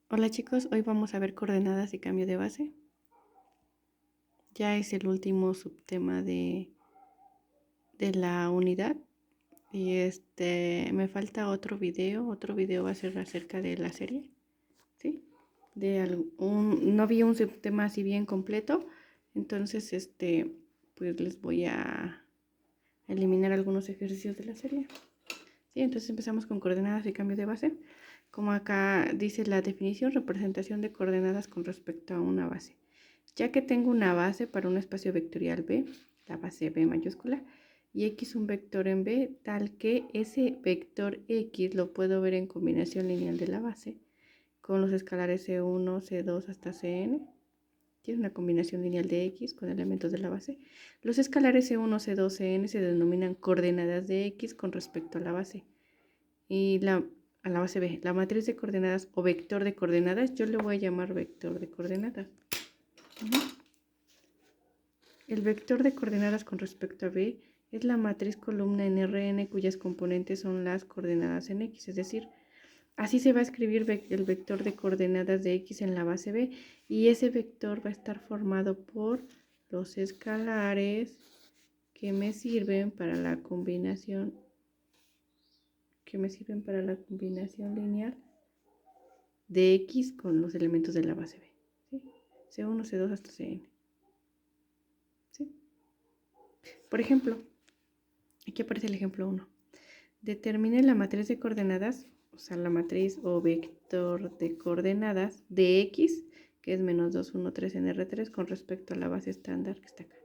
Hola chicos, hoy vamos a ver coordenadas y cambio de base. Ya es el último subtema de la unidad. Y me falta otro video va a ser acerca de la serie, ¿sí? No vi un subtema así bien completo, entonces pues les voy a eliminar algunos ejercicios de la serie. Sí, entonces empezamos con coordenadas y cambio de base. Como acá dice la definición, representación de coordenadas con respecto a una base. Ya que tengo una base para un espacio vectorial B, la base B mayúscula, y X un vector en B, tal que ese vector X lo puedo ver en combinación lineal de la base con los escalares C1, C2 hasta Cn, que es una combinación lineal de X con elementos de la base. Los escalares C1, C2, Cn se denominan coordenadas de X con respecto a la base. Y a la base B, la matriz de coordenadas o vector de coordenadas, yo le voy a llamar vector de coordenadas. El vector de coordenadas con respecto a B es la matriz columna en Rn cuyas componentes son las coordenadas en X, es decir, así se va a escribir el vector de coordenadas de X en la base B y ese vector va a estar formado por los escalares que me sirven para la combinación lineal de X con los elementos de la base B, ¿sí? C1, C2 hasta Cn. ¿Sí? Por ejemplo, aquí aparece el ejemplo 1. Determine la matriz de coordenadas, o sea, la matriz o vector de coordenadas de X, que es menos 2, 1, 3 en R3 con respecto a la base estándar que está acá.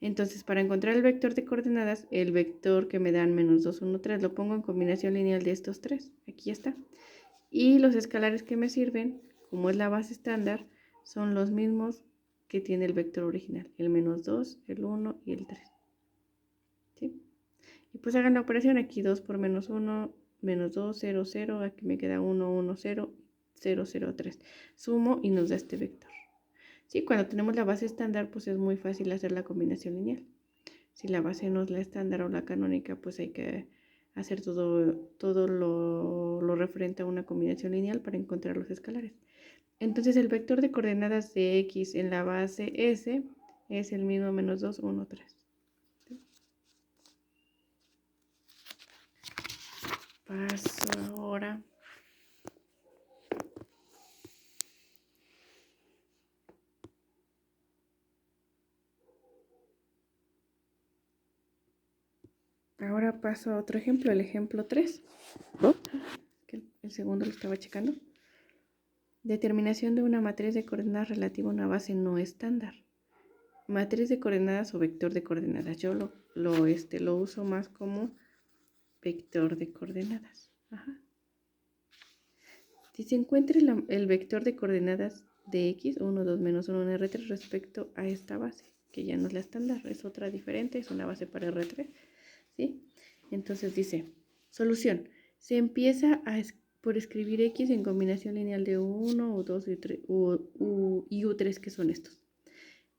Entonces, para encontrar el vector de coordenadas, el vector que me dan menos 2, 1, 3, lo pongo en combinación lineal de estos tres. Aquí ya está. Y los escalares que me sirven, como es la base estándar, son los mismos que tiene el vector original, el menos 2, el 1 y el 3. ¿Sí? Y pues hagan la operación aquí, 2 por menos 1, menos 2, 0, 0, aquí me queda 1, 1, 0, 0, 0, 3. Sumo y nos da este vector. Sí, cuando tenemos la base estándar, pues es muy fácil hacer la combinación lineal. Si la base no es la estándar o la canónica, pues hay que hacer todo lo referente a una combinación lineal para encontrar los escalares. Entonces el vector de coordenadas de X en la base S es el mismo menos 2, 1, 3. Paso ahora paso a otro ejemplo, el ejemplo 3. Que el segundo lo estaba checando. Determinación de una matriz de coordenadas relativa a una base no estándar. Matriz de coordenadas o vector de coordenadas. Yo lo uso más como vector de coordenadas. Ajá. Si se encuentra el vector de coordenadas de X, 1, 2, menos 1 en R3 respecto a esta base, que ya no es la estándar, es otra diferente, es una base para R3. ¿Sí? Entonces dice, solución. Se empieza por escribir X en combinación lineal de 1, U2 y, 3, y U3, que son estos.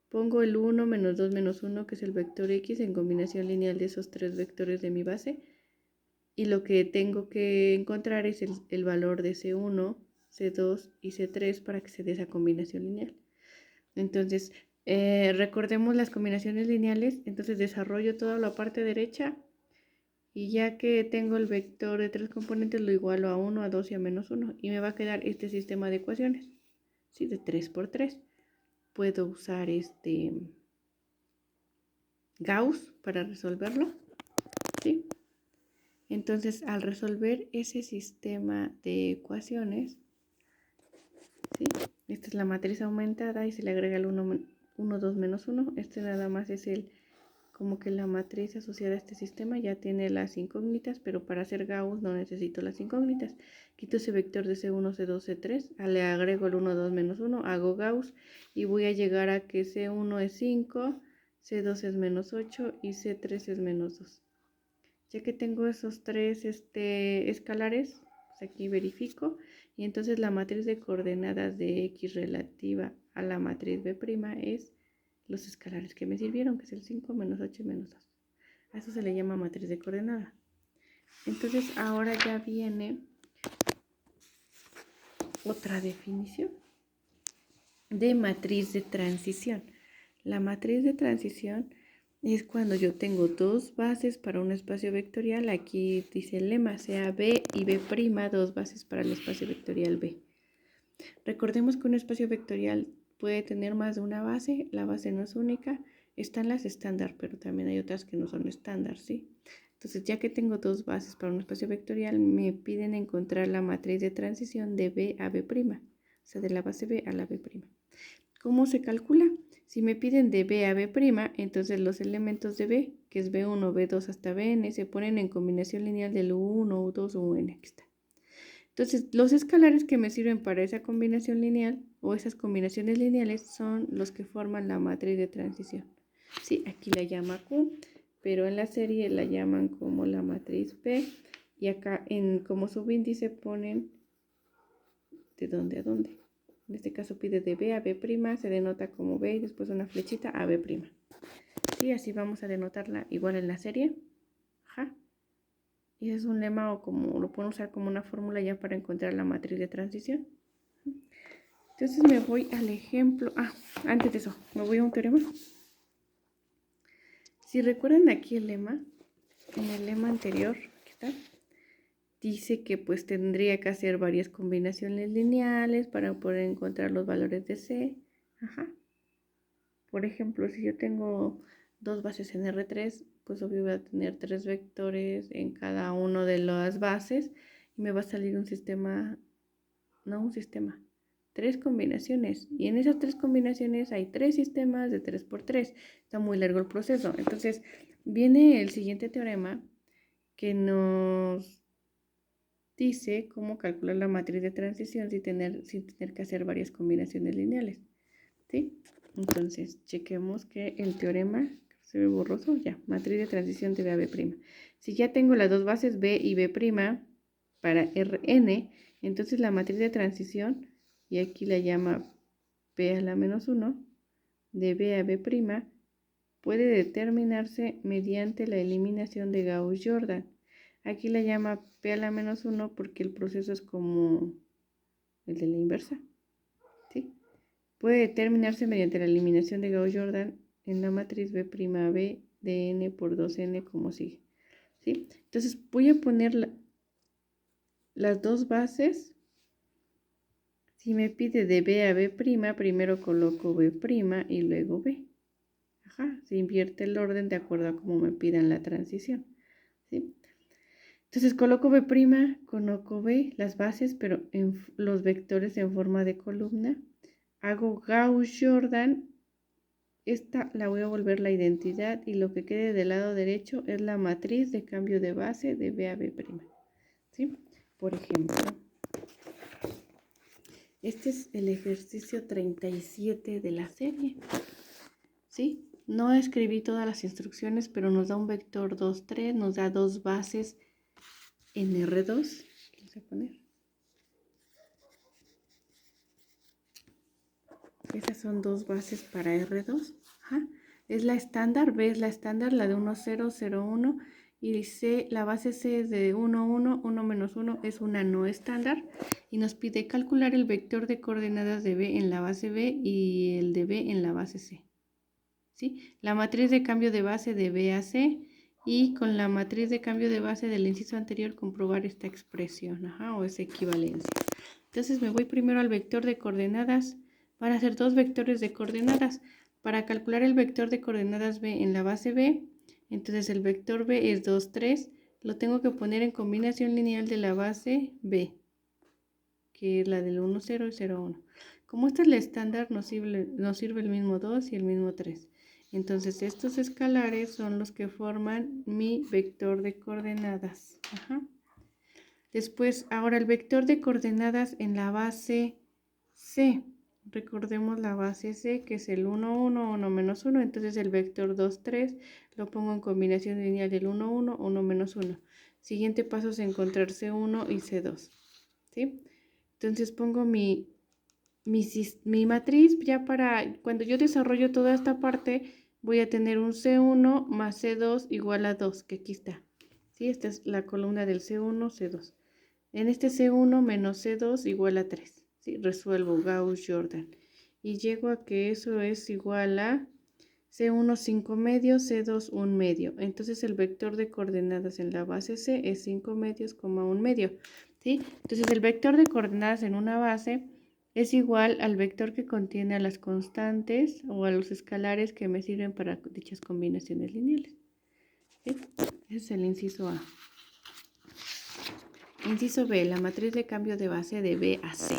Pongo el 1 menos 2 menos 1, que es el vector X, en combinación lineal de esos tres vectores de mi base. Y lo que tengo que encontrar es el valor de C1, C2 y C3 para que se dé esa combinación lineal. Entonces, recordemos las combinaciones lineales. Entonces desarrollo toda la parte derecha. Y ya que tengo el vector de tres componentes, lo igualo a 1, a 2 y a menos 1. Y me va a quedar este sistema de ecuaciones. ¿Sí? De 3 por 3. Puedo usar Gauss para resolverlo. ¿Sí? Entonces, al resolver ese sistema de ecuaciones, ¿sí? Esta es la matriz aumentada y se le agrega el 1, 2, menos 1. Este nada más es como que la matriz asociada a este sistema ya tiene las incógnitas, pero para hacer Gauss no necesito las incógnitas. Quito ese vector de C1, C2, C3, le agrego el 1, 2, menos 1, hago Gauss y voy a llegar a que C1 es 5, C2 es menos 8 y C3 es menos 2. Ya que tengo esos tres escalares, pues aquí verifico y entonces la matriz de coordenadas de X relativa a la matriz B' es los escalares que me sirvieron, que es el 5, menos 8 y menos 2. A eso se le llama matriz de coordenadas. Entonces ahora ya viene otra definición de matriz de transición. La matriz de transición es cuando yo tengo dos bases para un espacio vectorial. Aquí dice el lema, sea B y B', dos bases para el espacio vectorial B. Recordemos que un espacio vectorial puede tener más de una base, la base no es única, están las estándar, pero también hay otras que no son estándar, ¿sí? Entonces, ya que tengo dos bases para un espacio vectorial, me piden encontrar la matriz de transición de B a B', o sea, de la base B a la B'. ¿Cómo se calcula? Si me piden de B a B', entonces los elementos de B, que es B1, B2 hasta Bn, se ponen en combinación lineal del U1, U2 o UN. Aquí está. Entonces, los escalares que me sirven para esa combinación lineal o esas combinaciones lineales son los que forman la matriz de transición. Sí, aquí la llama Q, pero en la serie la llaman como la matriz P y acá como subíndice ponen de dónde a dónde. En este caso pide de B a B', se denota como B y después una flechita a B'. Sí, así vamos a denotarla igual en la serie. Ajá. Y es un lema o como lo pueden usar como una fórmula ya para encontrar la matriz de transición. Entonces me voy al ejemplo. Antes de eso, me voy a un teorema. Si recuerdan aquí el lema, en el lema anterior, aquí está, dice que pues tendría que hacer varias combinaciones lineales para poder encontrar los valores de C. Ajá. Por ejemplo, si yo tengo dos bases en R3, pues obvio voy a tener tres vectores en cada una de las bases y me va a salir un sistema, tres combinaciones. Y en esas tres combinaciones hay tres sistemas de 3×3. Está muy largo el proceso. Entonces, viene el siguiente teorema que nos dice cómo calcular la matriz de transición sin tener que hacer varias combinaciones lineales. ¿Sí? Entonces, chequemos que el teorema, se ve borroso, ya, matriz de transición de B a B'. Si ya tengo las dos bases B y B' para Rn, entonces la matriz de transición, y aquí la llama P a la menos 1, de B a B', puede determinarse mediante la eliminación de Gauss-Jordan. Aquí la llama P a la menos 1 porque el proceso es como el de la inversa. ¿Sí? Puede determinarse mediante la eliminación de Gauss-Jordan en la matriz B' B de n por 2n como sigue. ¿Sí? Entonces voy a poner las dos bases. Si me pide de B a B', primero coloco B' y luego B. Ajá, se invierte el orden de acuerdo a cómo me pidan la transición. ¿Sí? Entonces coloco B', coloco B, las bases, pero en los vectores en forma de columna. Hago Gauss-Jordan. Esta la voy a volver la identidad y lo que quede del lado derecho es la matriz de cambio de base de B a B'. ¿Sí? Por ejemplo, este es el ejercicio 37 de la serie. ¿Sí? No escribí todas las instrucciones, pero nos da un vector 2, 3, nos da dos bases en R2. Vamos a poner. Esas son dos bases para R2. Ajá. Es la estándar, B es la estándar, la de 1, 0, 0, 1. Y C, la base C es de 1, 1, 1 menos 1, es una no estándar. Y nos pide calcular el vector de coordenadas de B en la base B y el de B en la base C. ¿Sí? La matriz de cambio de base de B a C y con la matriz de cambio de base del inciso anterior comprobar esta expresión, o esa equivalencia. Entonces me voy primero al vector de coordenadas. Van a ser dos vectores de coordenadas. Para calcular el vector de coordenadas B en la base B, entonces el vector B es 2, 3. Lo tengo que poner en combinación lineal de la base B, que es la del 1, 0 y 0, 1. Como esta es la estándar, nos sirve el mismo 2 y el mismo 3. Entonces estos escalares son los que forman mi vector de coordenadas. Ajá. Después, ahora el vector de coordenadas en la base C. Recordemos la base C, que es el 1, 1, 1 menos 1. Entonces el vector 2, 3 lo pongo en combinación lineal del 1, 1, 1 menos 1. Siguiente paso es encontrar C1 y C2. ¿Sí? Entonces pongo mi matriz ya para cuando yo desarrollo toda esta parte. Voy a tener un C1 más C2 igual a 2, que aquí está. ¿Sí? Esta es la columna del C1, C2. En este C1 menos C2 igual a 3. ¿sí? Resuelvo Gauss-Jordan. Y llego a que eso es igual a C1 5 medios, C2 1 medio. Entonces el vector de coordenadas en la base C es 5 medios, 1 medio. ¿Sí? Entonces el vector de coordenadas en una base es igual al vector que contiene a las constantes o a los escalares que me sirven para dichas combinaciones lineales. ¿Sí? Ese es el inciso A. Inciso B, la matriz de cambio de base de B a C.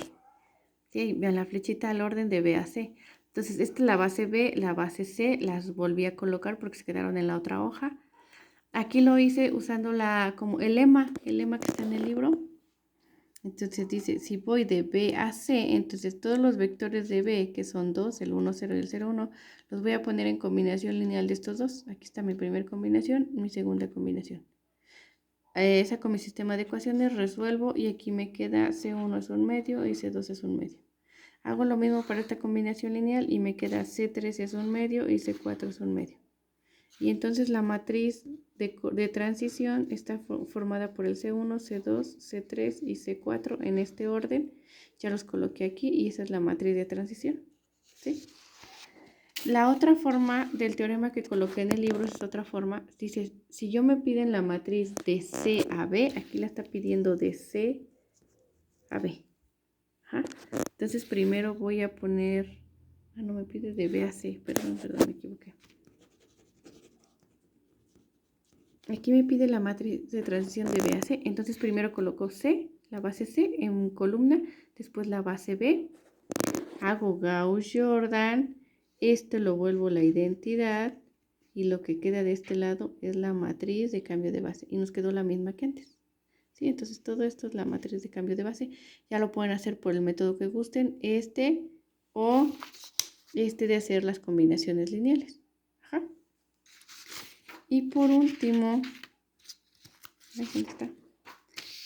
¿Sí? Vean la flechita al orden de B a C. Entonces, esta es la base B, la base C, las volví a colocar porque se quedaron en la otra hoja. Aquí lo hice usando como el lema que está en el libro. Entonces dice, si voy de B a C, entonces todos los vectores de B, que son 2, el 1, 0 y el 0, 1, los voy a poner en combinación lineal de estos dos. Aquí está mi primera combinación, mi segunda combinación. Saco mi sistema de ecuaciones, resuelvo y aquí me queda C1 es un medio y C2 es un medio. Hago lo mismo para esta combinación lineal y me queda C3 es un medio y C4 es un medio. Y entonces la matriz de transición está formada por el C1, C2, C3 y C4 en este orden. Ya los coloqué aquí y esa es la matriz de transición. ¿Sí? La otra forma del teorema que coloqué en el libro es otra forma. Dice, si yo me piden la matriz de C a B, aquí la está pidiendo de C a B. Ajá. Entonces primero voy a poner, no me pide de B a C, perdón, me equivoqué. Aquí me pide la matriz de transición de B a C, entonces primero coloco C, la base C en columna, después la base B, hago Gauss-Jordan, esto lo vuelvo la identidad y lo que queda de este lado es la matriz de cambio de base y nos quedó la misma que antes. ¿Sí? Entonces todo esto es la matriz de cambio de base. Ya lo pueden hacer por el método que gusten, o de hacer las combinaciones lineales. Ajá. Y por último, ¿dónde está?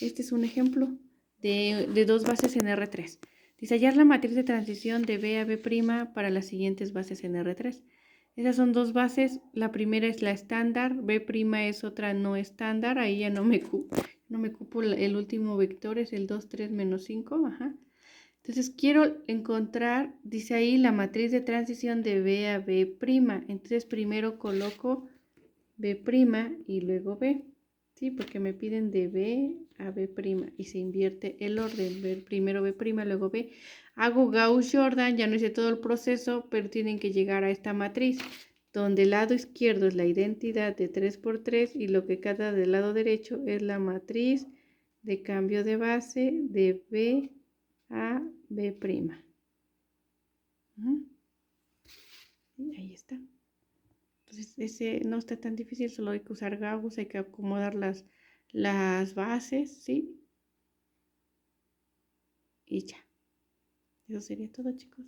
Este es un ejemplo de dos bases en R3. Dice hallar la matriz de transición de B a B' para las siguientes bases en R3. Esas son dos bases. La primera es la estándar, B' es otra no estándar. Ahí ya no me cupo el último vector, es el 2, 3, menos 5. Ajá. Entonces quiero encontrar, dice ahí, la matriz de transición de B a B'. Entonces primero coloco B' y luego B. Sí, porque me piden de B a B' y se invierte el orden. Primero B', luego B. Hago Gauss-Jordan, ya no hice todo el proceso, pero tienen que llegar a esta matriz, donde el lado izquierdo es la identidad de 3 por 3 y lo que queda del lado derecho es la matriz de cambio de base de B a B'. Y ahí está. Entonces ese no está tan difícil, solo hay que usar Gauss, hay que acomodar las bases, ¿sí? Y ya. Eso sería todo, chicos.